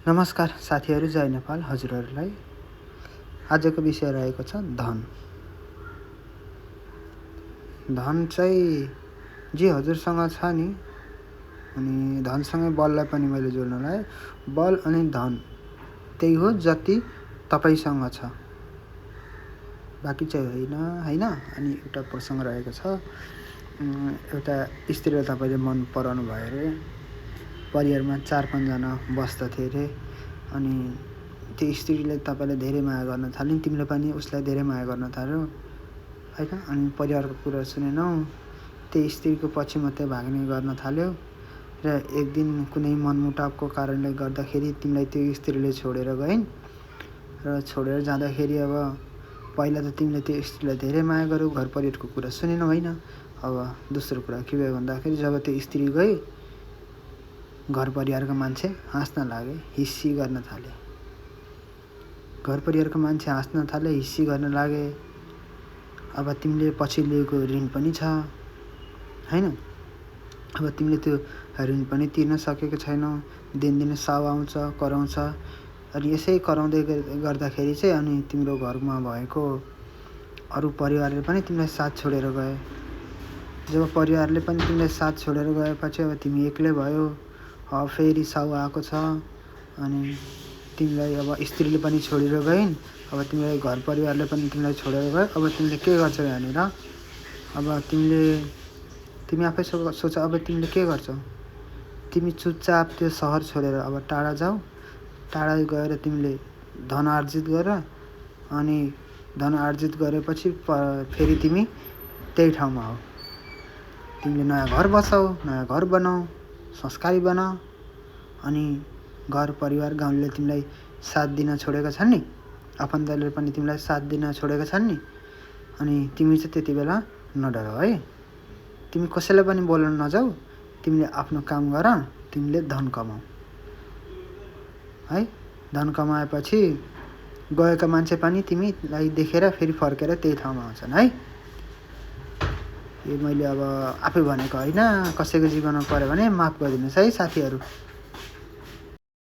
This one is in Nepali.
नमस्कार साथीहरू, जय नेपाल। हजुरहरूलाई आजको विषय रहेको छ धन। धन चाहिँ जे हजुरसँग छ नि, अनि धनसँगै बललाई पनि मैले जोड्नलाई, बल अनि धन त्यही हो जति तपाईँसँग छ, बाँकी चाहिँ होइन। अनि एउटा प्रसङ्ग रहेको छ। एउटा स्त्रीलाई तपाईँले मन पराउनु भयो अरे। परिवारमा 4-5 जना बस्दथे अरे। अनि त्यो स्त्रीले तपाईँलाई धेरै माया गर्न थाल्यो, तिमीले पनि उसलाई धेरै माया गर्न थाल्यो होइन। अनि परिवारको कुरा सुनेनौ, त्यो स्त्रीको पछि मात्रै भाग्ने गर्न थाल्यो र एक दिन कुनै मनमुटावको कारणले गर्दाखेरि तिमीलाई त्यो स्त्रीले छोडेर गइन्। र छोडेर जाँदाखेरि अब पहिला त तिमीले त्यो स्त्रीलाई धेरै माया गर्यौ, घर परिवारको कुरा सुनेनौ होइन। अब दोस्रो कुरा के भयो भन्दाखेरि जब त्यो स्त्री गई, घर परिवारको मान्छे हाँस्न लागे, हिस्सी गर्न थाले। घर परिवारको मान्छे हाँस्न थाले, हिस्सी गर्न लागे। अब तिमीले पछि लिएको ऋण पनि छ होइन। अब तिमीले त्यो ऋण पनि तिर्न सकेको छैनौ। दिनदिनै साउ आउँछ, कराउँछ। अनि यसै कराउँदै गर्दाखेरि चाहिँ अनि तिम्रो घरमा भएको अरू परिवारले पनि तिमीलाई साथ छोडेर गए। जब परिवारले पनि तिमीलाई साथ छोडेर गएपछि अब तिमी एक्लै भयो। अब फेरि साउ आएको छ अनि तिमीलाई अब स्त्रीले पनि छोडेर गइन्। अब तिमीलाई घर परिवारले पनि तिमीलाई छोडेर गयो। अब तिमीले के गर्छौ यहाँनिर? अब तिमी आफै सोच, अब तिमीले के गर्छौ? तिमी चुपचाप त्यो सहर छोडेर अब टाढा जाऊ। टाढा गएर तिमीले धन आर्जित गर। अनि धन आर्जित गरेपछि फेरि तिमी त्यही ठाउँमा हो। तिमीले नयाँ घर बसाऊ, नयाँ घर बनाऊ, संस्कारी बनाऊ। अनि घर परिवार गाउँले तिमीलाई साथ दिन छोडेका छन् नि, आफन्तले पनि तिमीलाई साथ दिन छोडेका छन् नि। अनि तिमी चाहिँ त्यति बेला नडर है। तिमी कसैलाई पनि बोल्न नजाऊ। तिमीले आफ्नो काम गर, तिमीले धन कमाऊ है। धन कमाएपछि गएका मान्छे पनि तिमीलाई देखेर फेरि फर्केर त्यही ठाउँमा आउँछन् है। यो मैले अब आफै भनेको होइन। कसैको जीवनमा पऱ्यो भने माफ गरिदिनुहोस् है साथीहरू।